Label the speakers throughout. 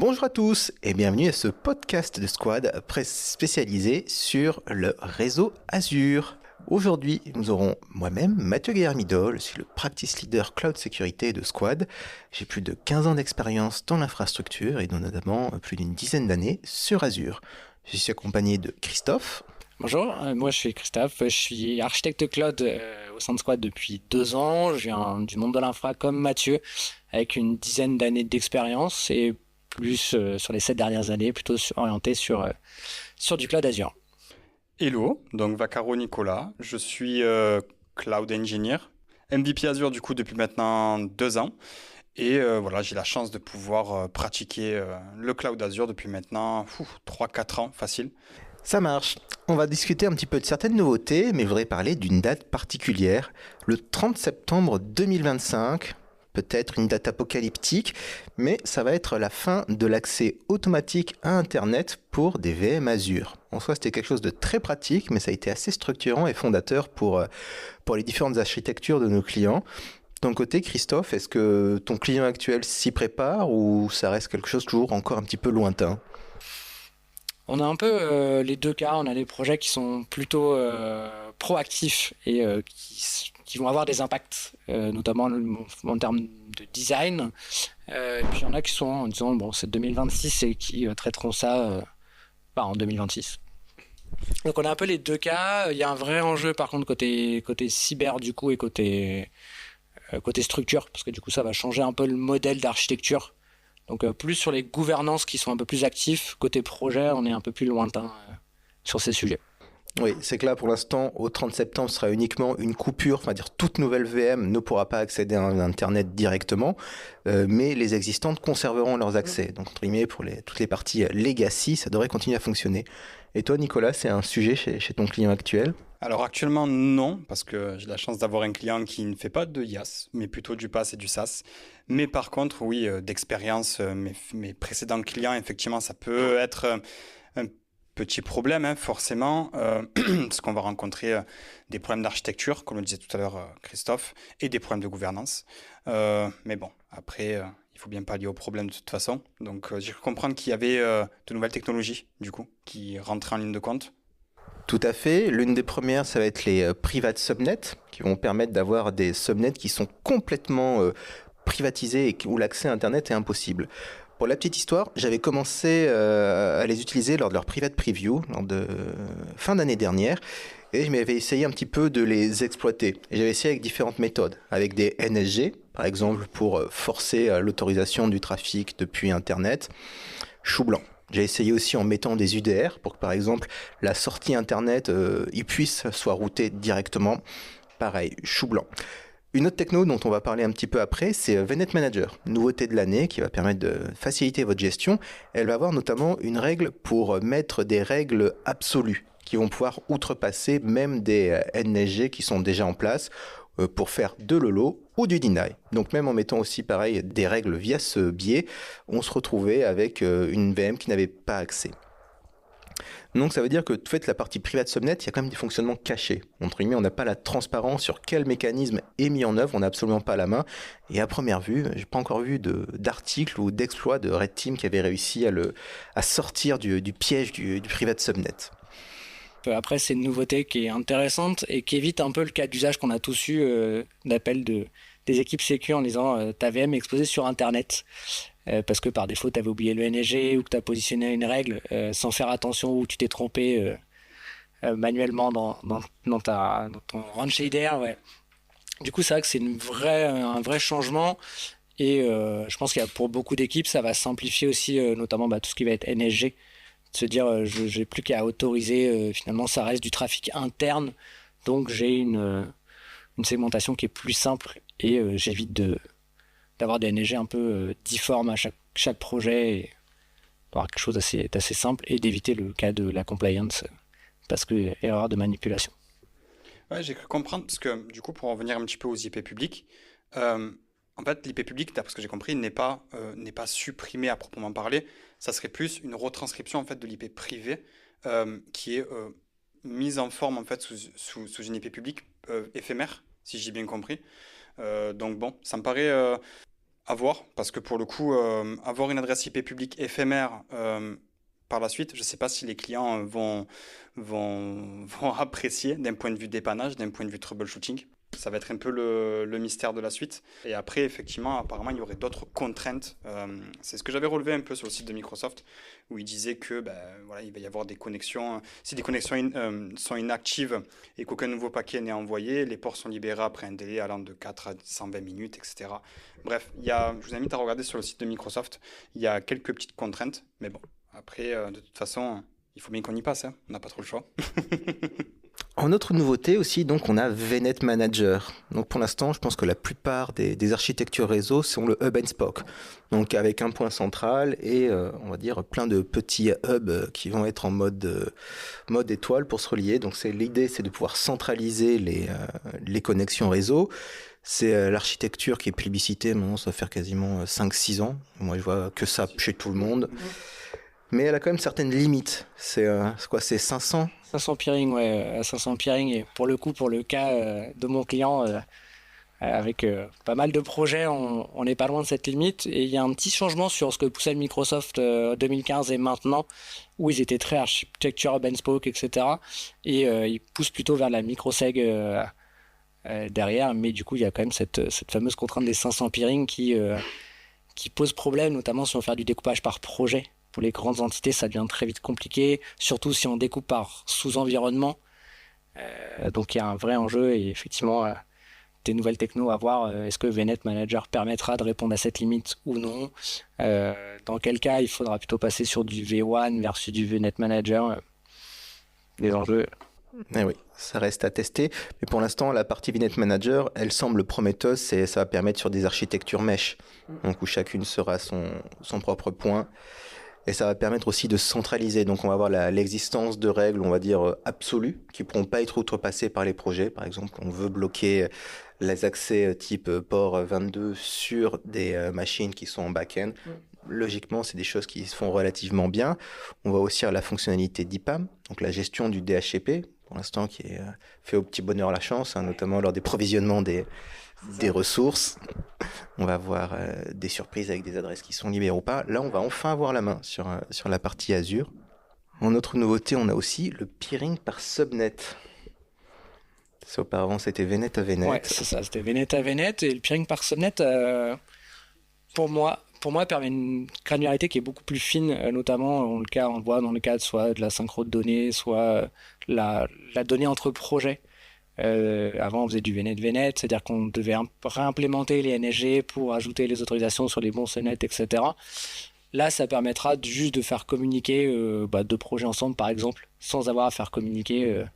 Speaker 1: Bonjour à tous et bienvenue à ce podcast de Squad spécialisé sur le réseau Azure. Aujourd'hui, nous aurons moi-même, Mathieu Guillermidol, je suis le Practice Leader Cloud Sécurité de Squad. J'ai plus de 15 ans d'expérience dans l'infrastructure et notamment plus d'une dizaine d'années sur Azure. Je suis accompagné de Christophe.
Speaker 2: Bonjour, moi je suis Christophe, je suis architecte cloud au sein de Squad depuis 2 ans. Je viens du monde de l'infra comme Mathieu, avec une dizaine d'années d'expérience et plus sur les 7 dernières années, plutôt orienté sur du cloud Azure.
Speaker 3: Hello, donc Vaccaro Nicolas, je suis Cloud Engineer, MVP Azure du coup depuis maintenant 2 ans. Et voilà, j'ai la chance de pouvoir pratiquer le Cloud Azure depuis maintenant 3-4 ans, facile.
Speaker 1: Ça marche. On va discuter un petit peu de certaines nouveautés, mais je voudrais parler d'une date particulière, le 30 septembre 2025. Peut-être une date apocalyptique, mais ça va être la fin de l'accès automatique à Internet pour des VM Azure. En soi, c'était quelque chose de très pratique, mais ça a été assez structurant et fondateur pour les différentes architectures de nos clients. De ton côté, Christophe, est-ce que ton client actuel s'y prépare ou ça reste quelque chose toujours encore un petit peu lointain ?
Speaker 2: On a un peu les deux cas, on a des projets qui sont plutôt proactifs et qui vont avoir des impacts, notamment en termes de design. Et puis il y en a qui sont en disant bon c'est 2026 et qui traiteront ça en 2026. Donc on a un peu les deux cas. Il y a un vrai enjeu par contre côté cyber du coup et côté structure, parce que du coup ça va changer un peu le modèle d'architecture. Donc plus sur les gouvernances qui sont un peu plus actifs. Côté projet, on est un peu plus lointain sur ces sujets.
Speaker 1: Oui, c'est que là, pour l'instant, au 30 septembre, ce sera uniquement une coupure, enfin dire toute nouvelle VM ne pourra pas accéder à Internet directement, mais les existantes conserveront leurs accès. Donc, entre guillemets, pour toutes les parties legacy, ça devrait continuer à fonctionner. Et toi, Nicolas, c'est un sujet chez ton client actuel ?
Speaker 3: Alors actuellement non, parce que j'ai la chance d'avoir un client qui ne fait pas de IaaS, mais plutôt du PaaS et du SaaS. Mais par contre, oui, d'expérience, mes précédents clients, effectivement, ça peut être un petit problème, hein, forcément, parce qu'on va rencontrer des problèmes d'architecture, comme le disait tout à l'heure Christophe, et des problèmes de gouvernance. Mais bon, après, il faut bien pallier aux problèmes de toute façon. Donc j'ai cru comprendre qu'il y avait de nouvelles technologies, du coup, qui rentraient en ligne de compte.
Speaker 1: Tout à fait. L'une des premières, ça va être les private subnets, qui vont permettre d'avoir des subnets qui sont complètement privatisés et où l'accès à Internet est impossible. Pour la petite histoire, j'avais commencé à les utiliser lors de leur private preview, lors de fin d'année dernière, et je m'avais essayé un petit peu de les exploiter. Et j'avais essayé avec différentes méthodes, avec des NSG, par exemple pour forcer l'autorisation du trafic depuis Internet, chou blanc. J'ai essayé aussi en mettant des UDR pour que, par exemple, la sortie Internet soit routée directement. Pareil, chou blanc. Une autre techno dont on va parler un petit peu après, c'est VNet Manager, nouveauté de l'année qui va permettre de faciliter votre gestion. Elle va avoir notamment une règle pour mettre des règles absolues qui vont pouvoir outrepasser même des NSG qui sont déjà en place pour faire de l'holo ou du deny. Donc même en mettant aussi pareil des règles via ce biais, on se retrouvait avec une VM qui n'avait pas accès. Donc ça veut dire que en fait, la partie private subnet, il y a quand même des fonctionnements cachés. Entre guillemets, on n'a pas la transparence sur quel mécanisme est mis en œuvre, on n'a absolument pas la main. Et à première vue, j'ai pas encore vu d'article ou d'exploit de Red Team qui avait réussi à sortir du piège du private subnet.
Speaker 2: Après, c'est une nouveauté qui est intéressante et qui évite un peu le cas d'usage qu'on a tous eu d'appel des équipes sécu en disant ta VM est exposée sur Internet. Parce que par défaut, tu avais oublié le NSG ou que tu as positionné une règle sans faire attention ou tu t'es trompé manuellement dans ton run shader. Ouais. Du coup, c'est vrai que c'est un vrai changement. Et je pense qu'il y a pour beaucoup d'équipes, ça va simplifier aussi notamment tout ce qui va être NSG. De se dire, je n'ai plus qu'à autoriser, finalement, ça reste du trafic interne. Donc, j'ai une segmentation qui est plus simple et j'évite d'avoir des NSG un peu difformes à chaque projet et d'avoir quelque chose d'assez simple et d'éviter le cas de la compliance parce que erreur de manipulation.
Speaker 3: Ouais, j'ai cru comprendre, parce que du coup, pour en revenir un petit peu aux IP publics, en fait, l'IP public, d'après ce que j'ai compris, n'est pas supprimé à proprement parler. Ça serait plus une retranscription en fait de l'IP privé qui est mise en forme en fait sous une IP publique éphémère, si j'ai bien compris. Donc bon, ça me paraît À voir, parce que pour le coup, avoir une adresse IP publique éphémère par la suite, je ne sais pas si les clients vont apprécier d'un point de vue dépannage, d'un point de vue troubleshooting. Ça va être un peu le mystère de la suite. Et après, effectivement, apparemment, il y aurait d'autres contraintes. C'est ce que j'avais relevé un peu sur le site de Microsoft, où il disait que voilà, il va y avoir des connexions. Si des connexions sont inactives et qu'aucun nouveau paquet n'est envoyé, les ports sont libérés après un délai allant de 4 à 120 minutes, etc. Bref, je vous invite à regarder sur le site de Microsoft. Il y a quelques petites contraintes, mais bon, après, de toute façon, il faut bien qu'on y passe. Hein. On n'a pas trop le choix.
Speaker 1: En autre nouveauté aussi, donc on a VNet Manager. Donc pour l'instant, je pense que la plupart des architectures réseau sont le hub and spoke. Donc avec un point central et on va dire plein de petits hubs qui vont être en mode étoile pour se relier. Donc l'idée, c'est de pouvoir centraliser les connexions réseau. C'est l'architecture qui est plébiscitée, maintenant ça va faire quasiment 5-6 ans. Moi je vois que ça chez tout le monde. Mais elle a quand même certaines limites. C'est quoi, c'est 500
Speaker 2: 500 peering, ouais, 500 peering. Et pour le coup, pour le cas de mon client, avec pas mal de projets, on n'est pas loin de cette limite. Et il y a un petit changement sur ce que poussait Microsoft 2015 et maintenant, où ils étaient très architecture, hub and spoke, etc. Et ils poussent plutôt vers la microseg derrière. Mais du coup, il y a quand même cette fameuse contrainte des 500 peering qui pose problème, notamment si on veut faire du découpage par projet. Pour les grandes entités, ça devient très vite compliqué, surtout si on découpe par sous-environnement. Donc il y a un vrai enjeu et effectivement, des nouvelles technos à voir. Est-ce que VNet Manager permettra de répondre à cette limite ou non? Dans quel cas, il faudra plutôt passer sur du V1 versus du VNet Manager? Les enjeux.
Speaker 1: Eh oui, ça reste à tester. Mais pour l'instant, la partie VNet Manager, elle semble prometteuse et ça va permettre sur des architectures mesh, donc où chacune sera son propre point. Et ça va permettre aussi de centraliser. Donc on va avoir l'existence de règles, on va dire, absolues, qui ne pourront pas être outrepassées par les projets. Par exemple, on veut bloquer les accès type port 22 sur des machines qui sont en back-end. Logiquement, c'est des choses qui se font relativement bien. On va aussi avoir la fonctionnalité d'IPAM, donc la gestion du DHCP, pour l'instant, qui est fait au petit bonheur la chance, hein, notamment lors des provisionnements des ressources. On va avoir des surprises avec des adresses qui sont libérées ou pas. Là, on va enfin avoir la main sur la partie Azure. En autre nouveauté, on a aussi le peering par subnet. Ça, auparavant, c'était VNet à VNet.
Speaker 2: Ouais, c'est ça, c'était VNet à VNet. Et le peering par subnet, pour moi, permet une granularité qui est beaucoup plus fine, notamment on le voit dans le cadre soit de la synchro de données, soit la donnée entre projets. Avant, on faisait du VNet, c'est-à-dire qu'on devait réimplémenter les NSG pour ajouter les autorisations sur les bons subnets, etc. Là, ça permettra juste de faire communiquer deux projets ensemble, par exemple, sans avoir à faire communiquer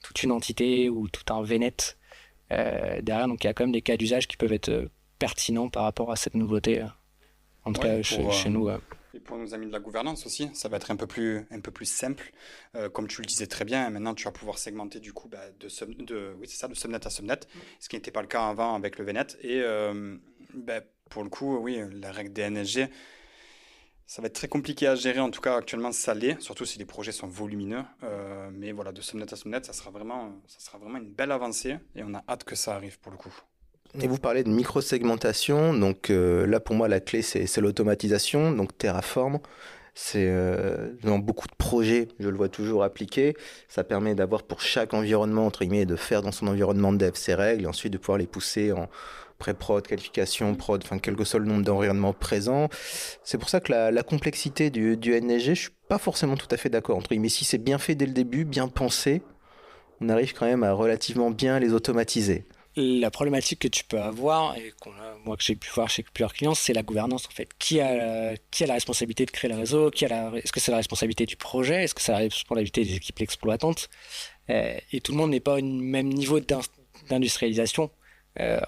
Speaker 2: toute une entité ou tout un VNet derrière. Donc, il y a quand même des cas d'usage qui peuvent être pertinents par rapport à cette nouveauté. En tout cas, chez nous.
Speaker 3: Et pour nos amis de la gouvernance aussi, ça va être un peu plus simple. Comme tu le disais très bien, maintenant tu vas pouvoir segmenter du coup de subnet à subnet, ce qui n'était pas le cas avant avec le VNet. Et pour le coup, oui, la règle des NSG, ça va être très compliqué à gérer. En tout cas, actuellement, ça l'est, surtout si les projets sont volumineux. Mais voilà, de subnet à subnet, ça sera vraiment une belle avancée et on a hâte que ça arrive pour le coup.
Speaker 1: Et vous parlez de micro-segmentation, donc là pour moi la clé c'est l'automatisation, donc Terraform, c'est dans beaucoup de projets, je le vois toujours appliqué, ça permet d'avoir pour chaque environnement, entre guillemets, de faire dans son environnement de dev ses règles et ensuite de pouvoir les pousser en pré-prod, qualification, prod, enfin quel que soit le nombre d'environnements présents. C'est pour ça que la complexité du NSG, je suis pas forcément tout à fait d'accord, entre guillemets, si c'est bien fait dès le début, bien pensé, on arrive quand même à relativement bien les automatiser.
Speaker 2: La problématique que tu peux avoir, et moi que j'ai pu voir chez plusieurs clients, c'est la gouvernance en fait. Qui a la responsabilité de créer le réseau? Est-ce que c'est la responsabilité du projet? Est-ce que c'est la responsabilité des équipes exploitantes? Et tout le monde n'est pas au même niveau d'industrialisation.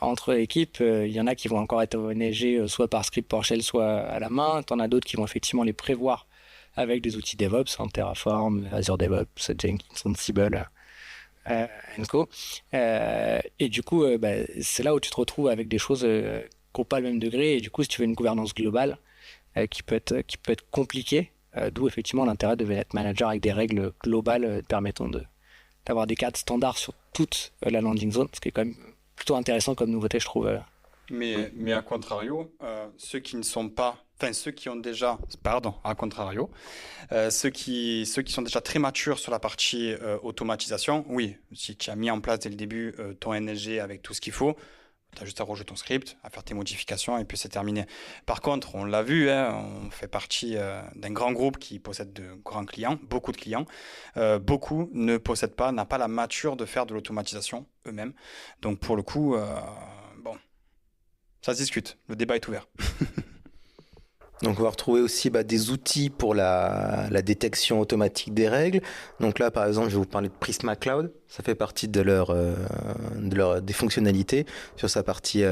Speaker 2: Entre équipes, il y en a qui vont encore être ONG soit par script PowerShell, soit à la main. T'en as d'autres qui vont effectivement les prévoir avec des outils DevOps, Terraform, Azure DevOps, Jenkins, Ansible. Co. Et du coup, c'est là où tu te retrouves avec des choses qui n'ont pas le même degré. Et du coup, si tu veux une gouvernance globale qui peut être compliquée, d'où effectivement l'intérêt de VNet Manager avec des règles globales permettant d'avoir des cadres standards sur toute la landing zone, ce qui est quand même plutôt intéressant comme nouveauté, je trouve.
Speaker 3: Mais à contrario, ceux qui ne sont pas, enfin ceux qui ont déjà, pardon, à contrario, ceux qui sont déjà très matures sur la partie automatisation, oui, si tu as mis en place dès le début ton NSG avec tout ce qu'il faut, tu as juste à rejouer ton script, à faire tes modifications et puis c'est terminé. Par contre, on l'a vu, hein, on fait partie d'un grand groupe qui possède de grands clients, beaucoup de clients. Beaucoup ne possèdent pas, n'ont pas la mature de faire de l'automatisation eux-mêmes. Donc pour le coup, bon. Ça se discute, le débat est ouvert.
Speaker 1: Donc on va retrouver aussi des outils pour la détection automatique des règles. Donc là par exemple je vais vous parler de Prisma Cloud. Ça fait partie des fonctionnalités sur sa partie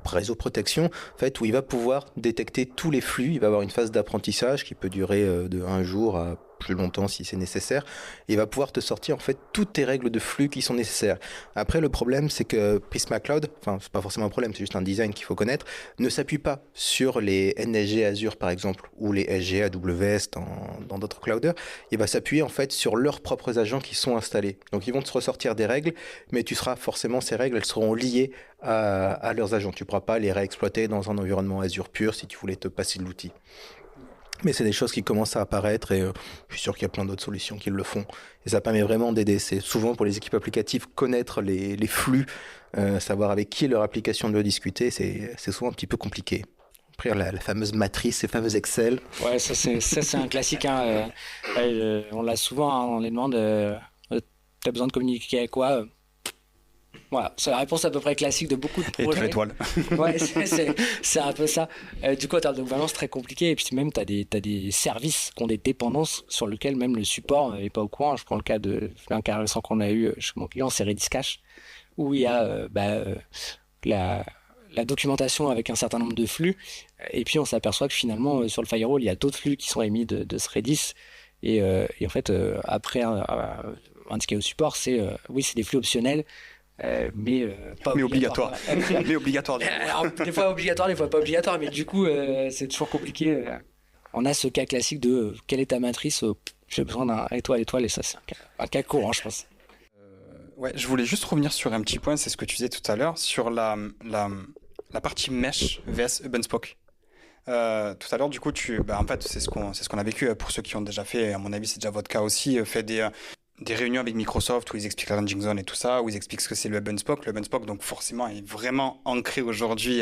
Speaker 1: réseau protection, en fait, où il va pouvoir détecter tous les flux. Il va avoir une phase d'apprentissage qui peut durer de 1 jour à plus longtemps si c'est nécessaire. Et il va pouvoir te sortir en fait toutes tes règles de flux qui sont nécessaires. Après le problème c'est que Prisma Cloud, enfin c'est pas forcément un problème, c'est juste un design qu'il faut connaître, ne s'appuie pas sur les NSG Azure par exemple ou les SG AWS dans d'autres clouders. Il va s'appuyer en fait sur leurs propres agents qui sont installés. Donc ils vont te ressortir des règles, mais tu seras forcément, ces règles, elles seront liées à leurs agents. Tu ne pourras pas les réexploiter dans un environnement Azure pur si tu voulais te passer de l'outil. Mais c'est des choses qui commencent à apparaître et je suis sûr qu'il y a plein d'autres solutions qui le font. Et ça permet vraiment d'aider. C'est souvent pour les équipes applicatives connaître les flux, savoir avec qui leur application doit discuter, c'est souvent un petit peu compliqué. Après, la fameuse matrice, ces fameux Excel.
Speaker 2: Ouais, ça c'est un classique. Hein. On l'a souvent, hein, on les demande t'as besoin de communiquer avec quoi voilà, c'est la réponse à peu près classique de beaucoup de projets.
Speaker 3: Et toute l'étoile.
Speaker 2: Ouais, c'est un peu ça. Du coup, en termes de gouvernance, très compliqué. Et puis même, t'as des services qui ont des dépendances sur lesquels même le support n'est pas au courant. Je prends le cas d'un cas récent qu'on a eu chez mon client, c'est Redis Cache, où il y a la documentation avec un certain nombre de flux. Et puis, on s'aperçoit que finalement, sur le firewall, il y a d'autres flux qui sont émis de ce Redis. Et en fait, après, indiqué au support, oui, c'est des flux optionnels. Mais pas
Speaker 3: mais obligatoire. Mais obligatoire.
Speaker 2: Alors, des fois obligatoire, des fois pas obligatoire, mais du coup, c'est toujours compliqué. On a ce cas classique de quelle est ta matrice j'ai besoin d'un étoile, et ça, c'est un cas courant, je pense.
Speaker 3: Ouais, je voulais juste revenir sur un petit point, c'est ce que tu disais tout à l'heure, sur la partie mesh vs Hub&Spoke. Tout à l'heure, du coup, en fait, c'est ce qu'on a vécu pour ceux qui ont déjà fait, à mon avis, c'est déjà votre cas aussi, fait des réunions avec Microsoft où ils expliquent la landing zone et tout ça, où ils expliquent ce que c'est le Hub&Spoke. Le Hub&Spoke, donc forcément, est vraiment ancré aujourd'hui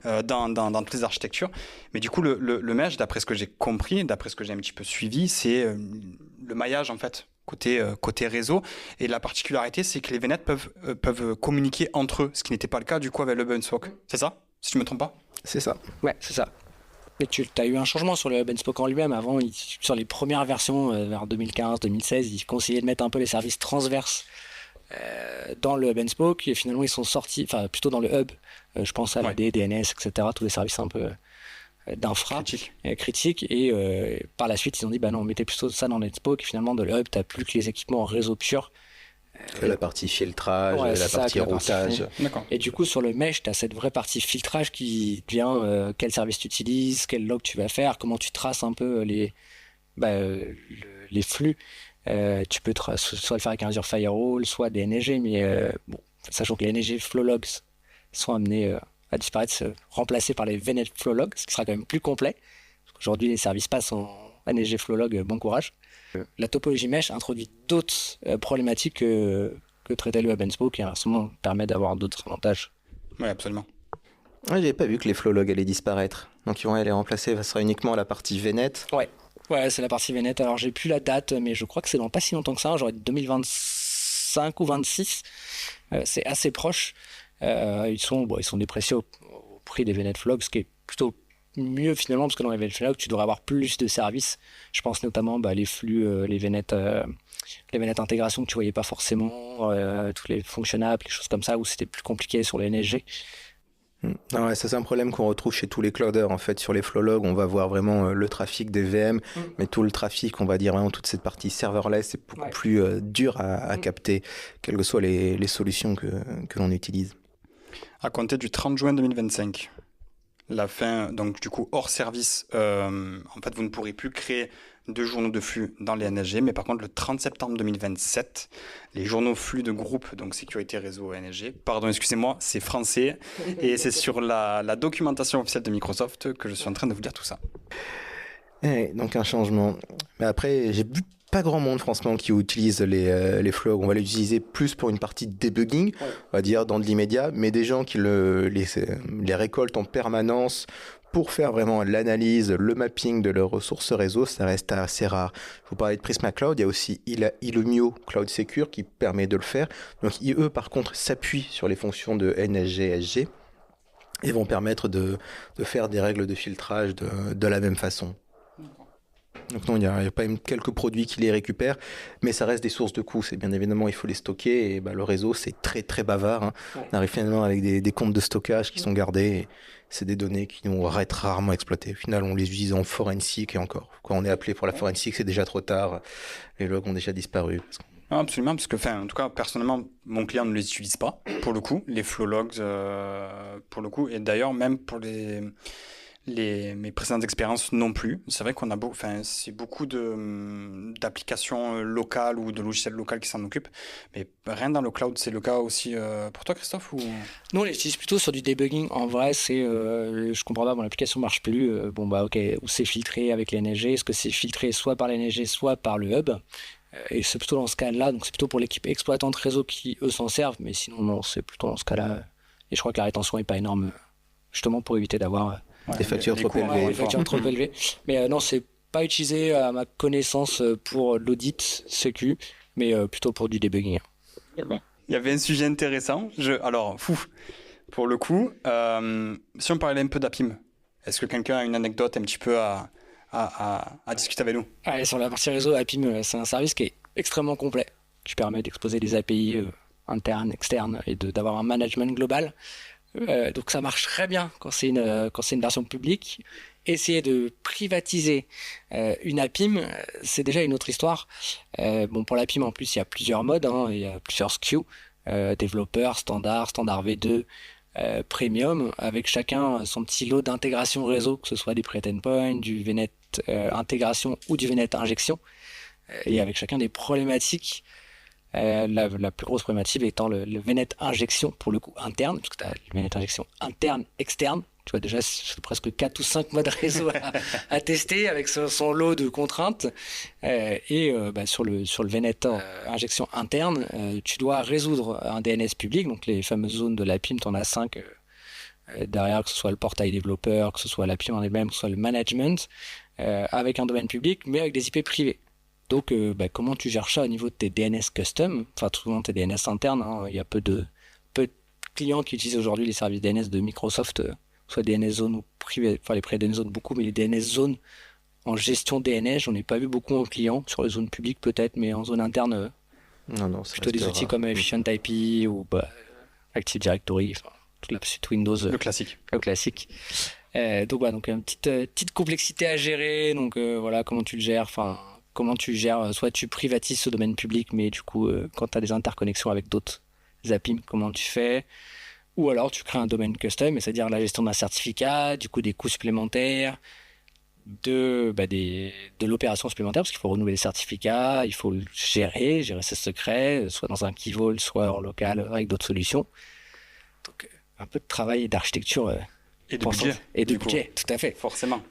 Speaker 3: dans toutes les architectures. Mais du coup, le mesh, d'après ce que j'ai compris, d'après ce que j'ai un petit peu suivi, c'est le maillage, en fait, côté réseau. Et la particularité, c'est que les VNet peuvent communiquer entre eux, ce qui n'était pas le cas, du coup, avec le Hub&Spoke. C'est ça? Si je ne me trompe pas?
Speaker 1: C'est ça.
Speaker 2: Ouais, c'est ça. Mais tu as eu un changement sur le Hub&Spoke en lui-même. Avant, sur les premières versions, vers 2015-2016, ils conseillaient de mettre un peu les services transverses dans le Hub&Spoke. Et finalement, ils sont sortis, enfin plutôt dans le Hub. Je pense à l'AD, DNS, etc. Tous les services un peu d'infra critiques. Et par la suite, ils ont dit, non, mettez plutôt ça dans le Hub&Spoke. Et finalement, dans le Hub, tu n'as plus que les équipements en réseau pur.
Speaker 1: La partie filtrage, la partie routage.
Speaker 2: Et du coup, sur le mesh, tu as cette vraie partie filtrage qui vient quel service tu utilises, quel log tu vas faire, comment tu traces un peu les flux. Tu peux soit le faire avec un Azure Firewall, soit des NSG, mais sachant que les NSG Flow Logs sont amenés à disparaître, remplacés par les VNet Flow Logs, ce qui sera quand même plus complet. Aujourd'hui, les services passent en NSG Flow Log, bon courage. La topologie mesh introduit d'autres problématiques que traitait le Hub&Spoke qui inversement permet d'avoir d'autres avantages.
Speaker 3: Oui, absolument.
Speaker 1: Ouais, j'avais pas vu que les flow logs allaient disparaître. Donc ils vont aller remplacer, ça sera uniquement la partie VNet.
Speaker 2: Ouais, c'est la partie VNet. Alors j'ai plus la date, mais je crois que c'est dans pas si longtemps que ça. J'aurais dit 2025 ou 26. C'est assez proche. Ils sont dépréciés au prix des VNet Flow Logs, ce qui est plutôt mieux finalement, parce que dans les VNet Flow Logs, tu devrais avoir plus de services. Je pense notamment les flux, les VNet intégration que tu voyais pas forcément, tous les function apps, les choses comme ça, où c'était plus compliqué sur les NSG.
Speaker 1: Ah ouais, ça c'est un problème qu'on retrouve chez tous les clouders en fait. Sur les flow logs, on va voir vraiment le trafic des VM, mais tout le trafic, on va dire vraiment toute cette partie serverless, c'est beaucoup plus dur à capter, quelles que soient les solutions que l'on utilise.
Speaker 3: À compter du 30 juin 2025, la fin, donc du coup hors service, en fait vous ne pourrez plus créer de journaux de flux dans les NSG, mais par contre le 30 septembre 2027, les journaux flux de groupe, donc sécurité réseau NSG, pardon excusez-moi, c'est français, et c'est sur la documentation officielle de Microsoft que je suis en train de vous dire tout ça.
Speaker 1: Donc un changement. Mais après, j'ai vu pas grand monde franchement qui utilise les flows. On va les utiliser plus pour une partie de debugging, on va dire dans de l'immédiat, mais des gens qui les récoltent en permanence pour faire vraiment l'analyse, le mapping de leurs ressources réseau, ça reste assez rare. Vous parlez de Prisma Cloud, il y a aussi Illumio Cloud Secure qui permet de le faire. Donc eux par contre s'appuient sur les fonctions de NSG, SG et vont permettre de faire des règles de filtrage de la même façon. Donc non, il y a pas même quelques produits qui les récupèrent, mais ça reste des sources de coûts. C'est bien évidemment, il faut les stocker et le réseau, c'est très très bavard. Hein. Ouais. On arrive finalement avec des comptes de stockage qui sont gardés. Et c'est des données qui vont être rarement exploitées. Au final, on les utilise en forensique et encore. Quand on est appelé pour la forensique, c'est déjà trop tard. Les logs ont déjà disparu.
Speaker 3: Absolument, parce que, en tout cas, personnellement, mon client ne les utilise pas, pour le coup, les flow logs, pour le coup. Et d'ailleurs, même pour mes précédentes expériences non plus. C'est vrai qu'on a c'est beaucoup d'applications locales ou de logiciels locaux qui s'en occupent, mais rien dans le cloud. C'est le cas aussi pour toi, Christophe, ou...
Speaker 2: Non, on les utilise plutôt sur du debugging. En vrai, je comprends pas, mon application marche plus. Ok, ou c'est filtré avec les NSG. Est-ce que c'est filtré soit par les NSG, soit par le hub? Et c'est plutôt dans ce cas-là, donc c'est plutôt pour l'équipe exploitante réseau qui eux s'en servent, mais sinon non, c'est plutôt dans ce cas-là. Et je crois que la rétention est pas énorme, justement pour éviter d'avoir
Speaker 1: des factures trop élevées.
Speaker 2: Des factures trop élevées. Mais non, c'est pas utilisé à ma connaissance pour l'audit sécu, mais plutôt pour du debugging.
Speaker 3: Il y avait un sujet intéressant. Pour le coup, si on parlait un peu d'APIM, est-ce que quelqu'un a une anecdote un petit peu à discuter avec nous?
Speaker 2: Ouais, sur la partie réseau, APIM, c'est un service qui est extrêmement complet, qui permet d'exposer des API internes, externes, et d'avoir un management global. Donc ça marche très bien quand c'est une version publique. Essayer de privatiser une APIM, c'est déjà une autre histoire. Pour l'APIM en plus il y a plusieurs modes, il y a plusieurs SKU, développeur, standard V2, premium, avec chacun son petit lot d'intégration réseau, que ce soit des pre-endpoints, du VNet intégration ou du VNet injection, et avec chacun des problématiques. La plus grosse problématique étant le VNet injection pour le coup interne, parce que tu as le VNet injection interne, externe. Tu vois déjà c'est presque 4 ou 5 modes réseau à tester avec son lot de contraintes. Sur le VNet injection interne, tu dois résoudre un DNS public, donc les fameuses zones de l'APIM, tu en as 5 derrière, que ce soit le portail développeur, que ce soit l'APIM en elle-même, que ce soit le management, avec un domaine public, mais avec des IP privés. Donc, comment tu gères ça au niveau de tes DNS custom, enfin, souvent tes DNS internes, il y a peu de clients qui utilisent aujourd'hui les services DNS de Microsoft, soit DNS zone ou privé, enfin, les pré-DNS zone beaucoup, mais les DNS zone en gestion DNS, j'en ai pas vu beaucoup en clients, sur les zones publiques peut-être, mais en zone interne,
Speaker 1: non,
Speaker 2: plutôt des outils comme Efficient IP ou Active Directory, enfin, toute la suite Windows.
Speaker 3: Le classique.
Speaker 2: Donc une petite complexité à gérer, donc comment tu le gères, comment tu gères, soit tu privatises ce domaine public, mais du coup, quand tu as des interconnexions avec d'autres APIM, comment tu fais? Ou alors tu crées un domaine custom, c'est-à-dire la gestion d'un certificat, du coup des coûts supplémentaires, de l'opération supplémentaire, parce qu'il faut renouveler les certificats, il faut le gérer ses secrets, soit dans un key vault, soit en local, avec d'autres solutions. Donc un peu de travail d'architecture.
Speaker 3: Et de budget.
Speaker 2: Et de budget, tout à fait.
Speaker 3: Forcément.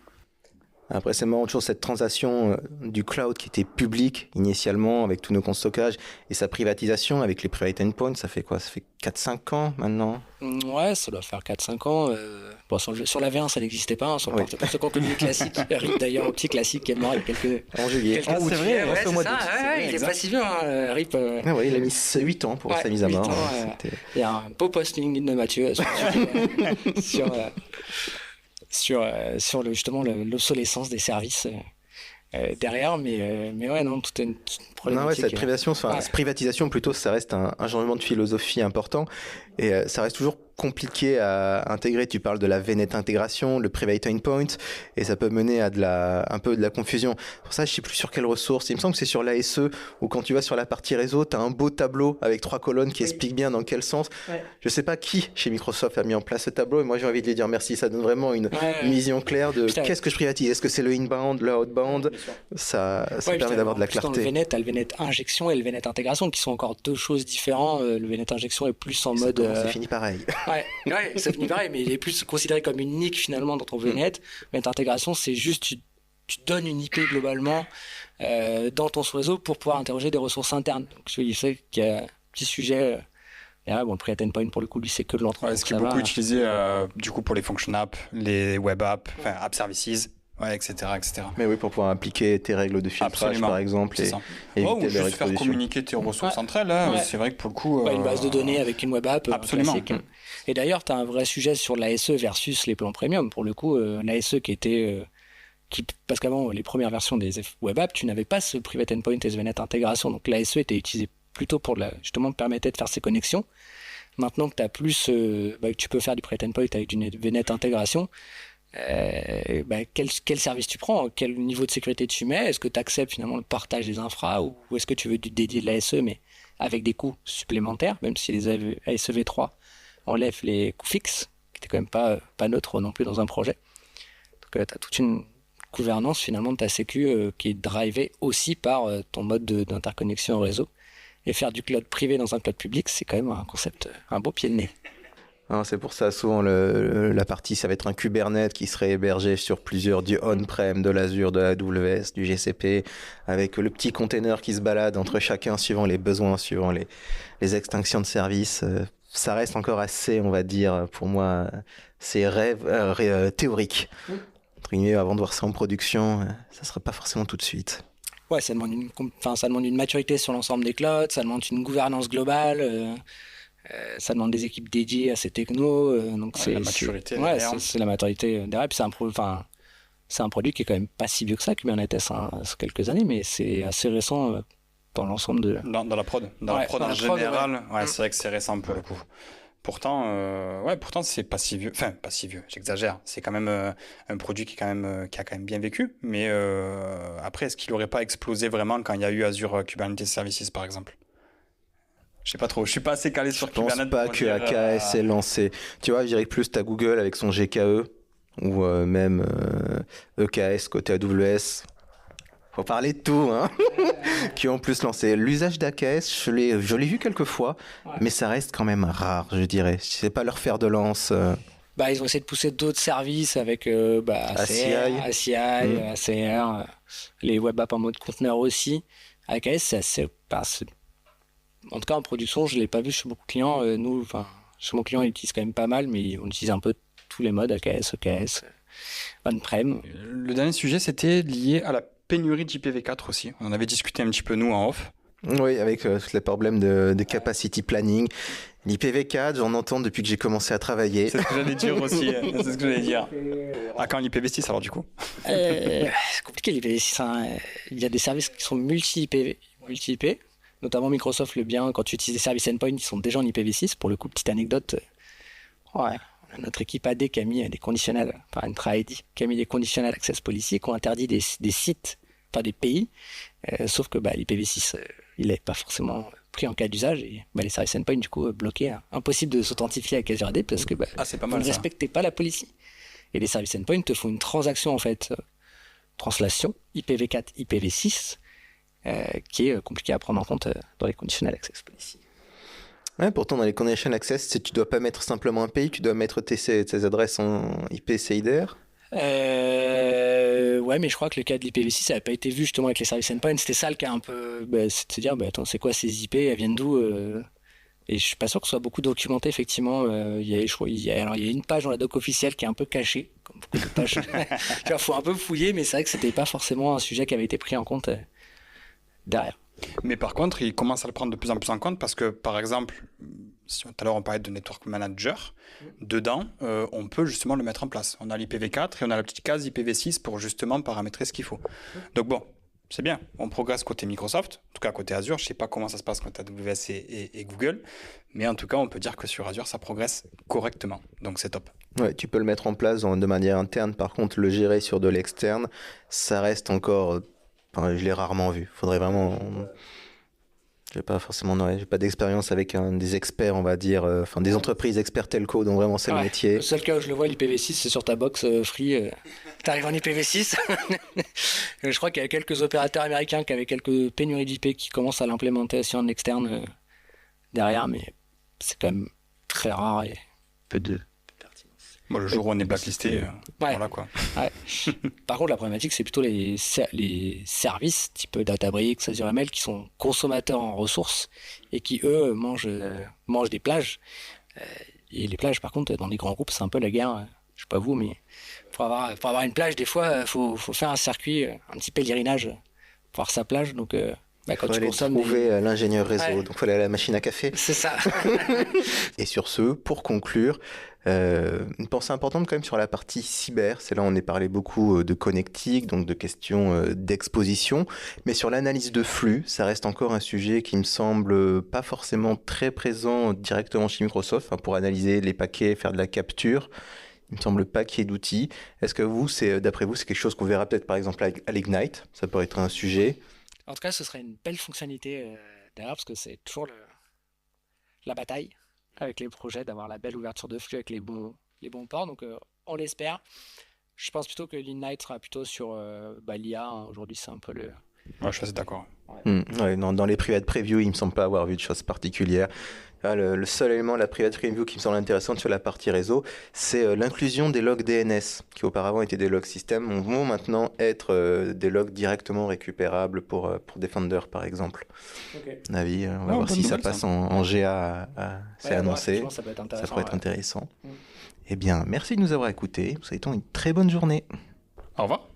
Speaker 1: Après, c'est marrant, toujours cette transition du cloud qui était public initialement avec tous nos comptes stockage et sa privatisation avec les private endpoints, ça fait quoi? Ça fait 4-5 ans maintenant?
Speaker 2: Ouais, ça doit faire 4-5 ans. Sur la V1, ça n'existait pas, sur le contenu classique. RIP d'ailleurs, au petit classique qui est mort il y a quelques...
Speaker 1: En juillet.
Speaker 2: C'est vrai, au mois d'août. Il est pas si vieux, RIP.
Speaker 1: Il a mis 8 ans pour sa mise à mort.
Speaker 2: Il y a un beau posting de Mathieu sur justement l'obsolescence des services derrière, mais non, tout est une problématique.
Speaker 1: Cette privatisation plutôt, ça reste un changement de philosophie important et ça reste toujours compliqué à intégrer. Tu parles de la VNet intégration, le Private Endpoint, et ça peut mener à un peu de la confusion. Pour ça, je ne sais plus sur quelle ressource. Il me semble que c'est sur l'ASE, où quand tu vas sur la partie réseau, tu as un beau tableau avec 3 colonnes qui expliquent bien dans quel sens. Ouais. Je ne sais pas qui chez Microsoft a mis en place ce tableau, et moi j'ai envie de lui dire merci. Ça donne vraiment une vision claire de qu'est-ce que je privatise. Est-ce que c'est le inbound, le outbound? Ça permet d'avoir de la clarté.
Speaker 2: Dans le VNet, tu as le VNet injection et le VNet intégration, qui sont encore deux choses différentes. Le VNet injection est plus en mode...
Speaker 1: C'est fini pareil.
Speaker 2: Ouais, ça finit pareil, mais il est plus considéré comme une NIC finalement dans ton VNet. VNet intégration, c'est juste tu donnes une IP globalement dans ton sous-réseau pour pouvoir interroger des ressources internes. Donc, il sait qu'il y a un petit sujet... le Private Endpoint, pour le coup, lui, c'est que de l'entrée.
Speaker 3: Ouais, ce qui est beaucoup utilisé du coup pour les function apps, les web apps, app services, etc., etc.
Speaker 1: Mais oui, pour pouvoir appliquer tes règles de filtrage, par exemple, et éviter
Speaker 3: ou juste faire communiquer tes ressources entre elles. C'est vrai que pour le coup...
Speaker 2: une base de données avec une web app.
Speaker 3: Absolument.
Speaker 2: Classique. Et d'ailleurs, tu as un vrai sujet sur l'ASE versus les plans premium. Pour le coup, l'ASE qui était... parce qu'avant, les premières versions des web apps, tu n'avais pas ce Private Endpoint et ce VNet intégration. Donc l'ASE était utilisé plutôt pour justement permettait de faire ces connexions. Maintenant que tu as plus, que tu peux faire du Private Endpoint avec une VNet intégration, quel service tu prends, quel niveau de sécurité tu mets, est-ce que tu acceptes finalement le partage des infras ou est-ce que tu veux dédier de l'ASE mais avec des coûts supplémentaires, même si les ASEv3 enlèvent les coûts fixes, qui n'étaient quand même pas neutres non plus dans un projet. Donc tu as toute une gouvernance finalement de ta sécu qui est drivée aussi par ton mode d'interconnexion au réseau. Et faire du cloud privé dans un cloud public, c'est quand même un concept, un beau pied de nez.
Speaker 1: Non, c'est pour ça, souvent, la partie, ça va être un Kubernetes qui serait hébergé sur plusieurs, du on-prem, de l'Azure, de l'AWS, du GCP, avec le petit container qui se balade entre chacun suivant les besoins, suivant les extinctions de services. Ça reste encore assez, on va dire, pour moi, c'est théorique. Entre guillemets, avant de voir ça en production, ça ne sera pas forcément tout de suite.
Speaker 2: Ouais, ça demande une maturité sur l'ensemble des clouds, ça demande une gouvernance globale, ça demande des équipes dédiées à ces technos. Donc c'est
Speaker 3: la maturité.
Speaker 2: C'est la maturité derrière. Puis c'est un produit qui est quand même pas si vieux que ça, Kubernetes, c'est quelques années, mais c'est assez récent dans l'ensemble de...
Speaker 3: Dans la prod. Dans la prod en général, c'est vrai que c'est récent pour le coup. Pourtant, c'est pas si vieux. Enfin, pas si vieux, j'exagère. C'est quand même un produit qui a quand même bien vécu. Mais après, est-ce qu'il aurait pas explosé vraiment quand il y a eu Azure Kubernetes Services, par exemple? Je sais pas trop. Je suis pas assez calé sur Kubernetes.
Speaker 1: Je pense pas que AKS s'est lancé. Tu vois, je dirais plus t'as Google avec son GKE ou même EKS côté AWS. Faut parler de tout, hein. Qui ont plus lancé. L'usage d'AKS, je l'ai vu quelques fois, mais ça reste quand même rare, je dirais. C'est pas leur fer de lance.
Speaker 2: Ils ont essayé de pousser d'autres services avec ACI, ACR, les web apps en mode conteneur aussi. AKS, c'est assez... En tout cas, en production, je l'ai pas vu chez beaucoup de clients. Chez mon client, ils utilisent quand même pas mal, mais on utilise un peu tous les modes, AKS, EKS, on-prem.
Speaker 3: Le dernier sujet, c'était lié à la pénurie d'IPv4 aussi. On en avait discuté un petit peu, nous, en off.
Speaker 1: Oui, avec tous les problèmes de capacity planning. L'IPv4, j'en entends depuis que j'ai commencé à travailler.
Speaker 3: C'est ce que j'allais dire aussi. C'est ce que j'allais dire. À quand l'IPv6 alors, du coup?
Speaker 2: C'est compliqué, l'IPv6. Il y a des services qui sont multi-IP, notamment Microsoft le bien. Quand tu utilises des services endpoint, ils sont déjà en IPv6. Pour le coup, petite anecdote, notre équipe AD qui a mis des conditionnels, Intra-ID, qui a mis des conditional access policy qui ont interdit des sites, des pays, sauf que l'IPv6, il n'est pas forcément pris en cas d'usage et les services endpoint, du coup, bloqués. Impossible de s'authentifier avec Azure AD parce que
Speaker 3: c'est pas
Speaker 2: vous
Speaker 3: mal,
Speaker 2: ne respectez pas la policy. Et les services endpoint te font une transaction, en fait, translation IPv4, IPv6, qui est compliqué à prendre en compte dans les conditional access policy.
Speaker 1: Ouais, pourtant, dans les conditional access, tu dois pas mettre simplement un pays, tu dois mettre tes adresses en IP CIDR.
Speaker 2: Ouais, mais je crois que le cas de l'IPv6, ça n'avait pas été vu justement avec les services endpoint. C'était ça le cas un peu. C'est de se dire, attends, c'est quoi ces IP, elles viennent d'où Et je suis pas sûr que ce soit beaucoup documenté, effectivement. Il y a une page dans la doc officielle qui est un peu cachée, comme beaucoup de pages. Il faut un peu fouiller, mais c'est vrai que c'était pas forcément un sujet qui avait été pris en compte derrière.
Speaker 3: Mais par contre, il commence à le prendre de plus en plus en compte parce que, par exemple, tout à l'heure on parlait de Network Manager, dedans, on peut justement le mettre en place. On a l'IPv4 et on a la petite case IPv6 pour justement paramétrer ce qu'il faut. Donc bon, c'est bien. On progresse côté Microsoft, en tout cas côté Azure. Je ne sais pas comment ça se passe côté AWS et Google, mais en tout cas, on peut dire que sur Azure, ça progresse correctement. Donc, c'est top.
Speaker 1: Ouais, tu peux le mettre en place de manière interne. Par contre, le gérer sur de l'externe, ça reste encore... Enfin, je l'ai rarement vu. Faudrait vraiment... J'ai pas forcément, j'ai pas d'expérience avec des experts, on va dire, des entreprises experts telco, dont vraiment c'est le métier.
Speaker 2: Le seul cas où je le vois, l'IPv6, c'est sur ta box free. T'arrives en IPv6. Je crois qu'il y a quelques opérateurs américains qui avaient quelques pénuries d'IP qui commencent à l'implémentation en externe derrière, mais c'est quand même très rare et peu de pertinence.
Speaker 3: Bon, le jour où on est blacklisté, voilà quoi.
Speaker 2: Ouais. Par contre, la problématique, c'est plutôt les services type Databricks, Azure ML qui sont consommateurs en ressources et qui, eux, mangent des plages. Et les plages, par contre, dans les grands groupes, c'est un peu la guerre. Je sais pas vous, mais pour avoir une plage, des fois, faut faire un circuit, un petit pèlerinage pour avoir sa plage. Donc, quand tu consommes.
Speaker 1: Trouver l'ingénieur réseau, donc il faut aller à la machine à café.
Speaker 2: C'est ça.
Speaker 1: Et sur ce, pour conclure, une pensée importante quand même sur la partie cyber. C'est là où on a parlé beaucoup de connectique, donc de questions d'exposition. Mais sur l'analyse de flux, ça reste encore un sujet qui me semble pas forcément très présent directement chez Microsoft. Pour analyser les paquets, faire de la capture, il me semble pas qu'il y ait d'outils. Est-ce que d'après vous, c'est quelque chose qu'on verra peut-être par exemple à l'Ignite? Ça pourrait être un sujet.
Speaker 2: En tout cas, ce serait une belle fonctionnalité derrière, parce que c'est toujours la bataille avec les projets, d'avoir la belle ouverture de flux avec les bons ports. Donc, on l'espère. Je pense plutôt que l'Ignite sera plutôt sur l'IA. Aujourd'hui, c'est un peu le...
Speaker 3: Ouais, je suis assez d'accord.
Speaker 1: Ouais, dans les private preview, il me semble pas avoir vu de choses particulières. Le seul élément de la private preview qui me semble intéressant sur la partie réseau, c'est l'inclusion des logs DNS, qui auparavant étaient des logs système, vont maintenant être des logs directement récupérables pour Defender, par exemple.
Speaker 2: Okay.
Speaker 1: Avis, on va voir si ça passe en GA, c'est annoncé.
Speaker 2: Ça
Speaker 1: pourrait être intéressant. Eh bien, merci de nous avoir écoutés. Nous vous souhaitons une très bonne journée.
Speaker 3: Au revoir.